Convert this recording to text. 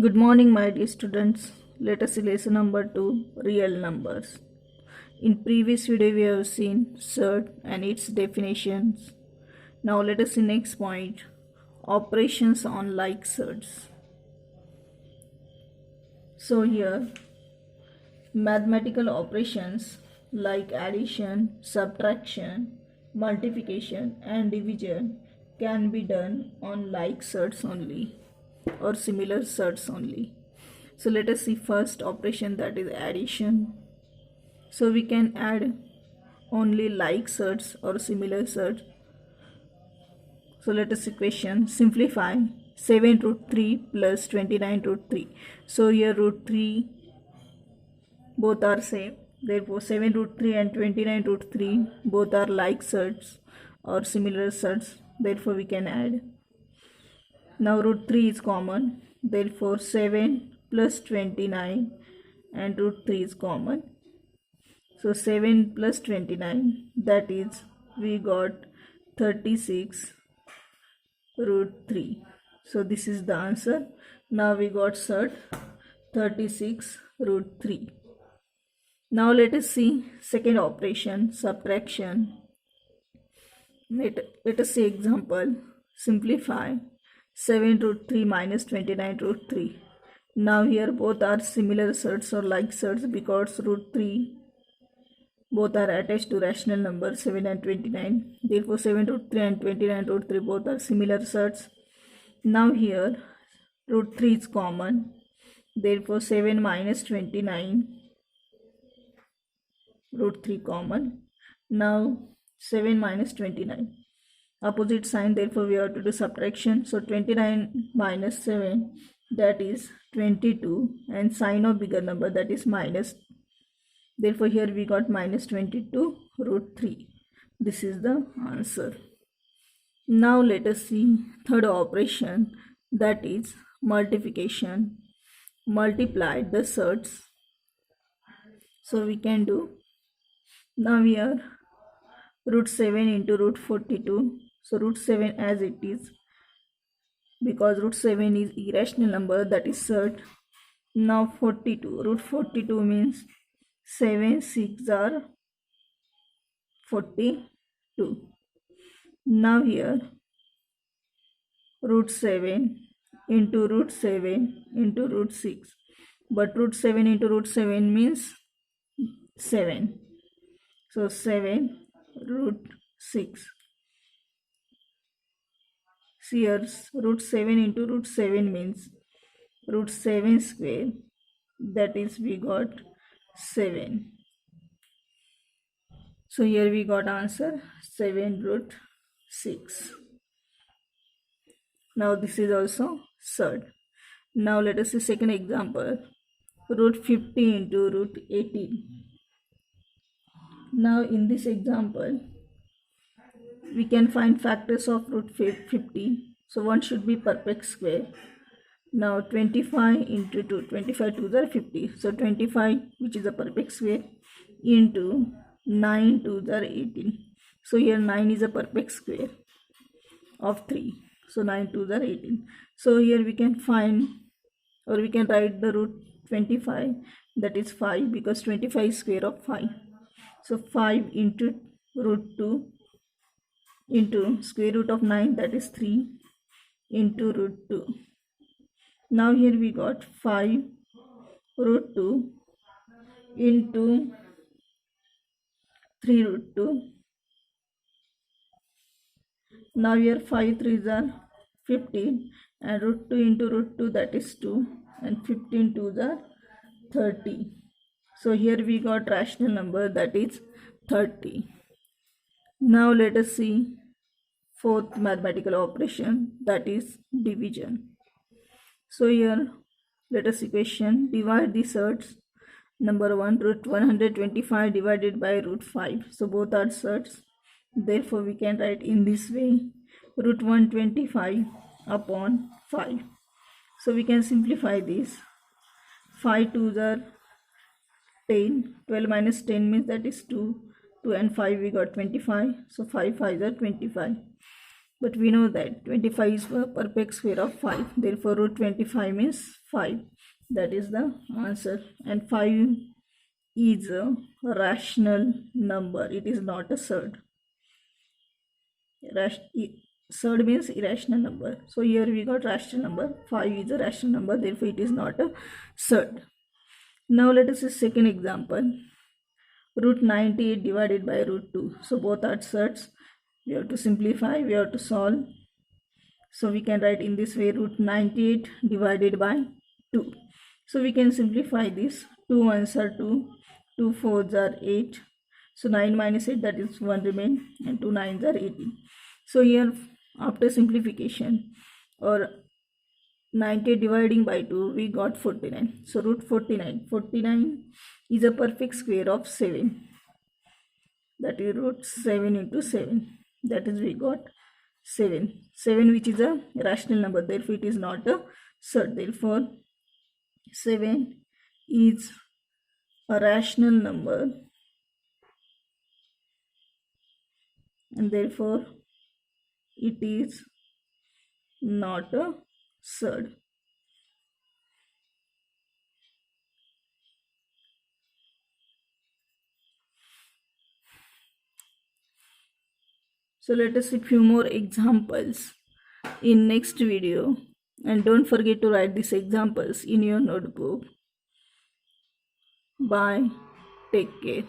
Good morning, my dear students. Let us see lesson number 2, real numbers. In previous video, we have seen surd and its definitions. Now let us see next point, operations on like surds. So here, mathematical operations like addition, subtraction, multiplication and division can be done on like surds only or similar surds only. So let us see first operation, that is addition. So we can add only like surds or similar surds. So let us see question, simplify 7 root 3 plus 29 root 3. So here root 3 both are same, therefore 7 root 3 and 29 root 3 both are like surds or similar surds, therefore we can add. Now root 3 is common, therefore 7 plus 29 and root 3 is common. So 7 plus 29, that is we got 36 root 3. So this is the answer. Now we got surd 36 root 3. Now let us see second operation, subtraction. Let us see example, simplify 7 root 3 minus 29 root 3. Now here both are similar surds or like surds because root 3 both are attached to rational number 7 and 29. Therefore 7 root 3 and 29 root 3 both are similar surds. Now here root 3 is common. Therefore 7 minus 29 root 3 common. Now 7 minus 29. Opposite sign, therefore we have to do subtraction. So 29 minus 7, that is 22, and sign of bigger number, that is minus. Therefore here we got minus 22 root 3. This is the answer. Now let us see third operation, that is multiplication. Multiply the surds. So we can do, now we are root 7 into root 42. So root 7 as it is, because root 7 is irrational number, that is surd. Now 42, root 42 means 7 6 are 42. Now here root 7 into root 7 into root 6, but root 7 into root 7 means 7. So 7 root 6. Here root 7 into root 7 means root 7 square, that is we got 7. So here we got answer 7 root 6. Now this is also surd. Now let us see second example, root 50 into root 18. Now in this example we can find factors of root 50. So one should be perfect square. Now 25 into 2, 25 2s are 50. So 25, which is a perfect square, into 9 2s are 18. So here 9 is a perfect square of 3. So 9 2s are 18. So here we can find, or we can write the root 25, that is 5, because 25 is square of 5. So 5 into root 2 into square root of 9, that is 3, into root 2. Now here we got 5 root 2 into 3 root 2. Now here 5 3s are 15, and root 2 into root 2, that is 2, and 15 2s are 30. So here we got rational number, that is 30. Now let us see fourth mathematical operation, that is division. So here let us see question, divide the surds. Number 1, root 125 divided by root 5. So both are surds. Therefore we can write in this way, root 125 upon 5. So we can simplify this. 5 2s are 10. 12 minus 10 means that is 2. 2 and 5 we got 25. So 5 5s are 25. But we know that 25 is a perfect square of 5. Therefore, root 25 means 5. That is the answer. And 5 is a rational number. It is not a surd. Surd means irrational number. So here we got rational number. 5 is a rational number. Therefore, it is not a surd. Now let us see second example. Root 98 divided by root 2. So both are surds. We have to simplify. We have to solve. So we can write in this way, root 98 divided by 2. So we can simplify this. 2 1s are 2. 2 4s are 8. So 9 minus 8, that is 1 remain, and 2 9s are 18. So here after simplification, or 98 dividing by 2, we got 49. So root 49. 49 is a perfect square of 7. That is root 7 into 7. That is we got 7. 7 which is a rational number. Therefore it is not a surd. Therefore 7 is a rational number. And therefore it is not a surd. So let us see few more examples in next video, and don't forget to write these examples in your notebook. Bye. Take care.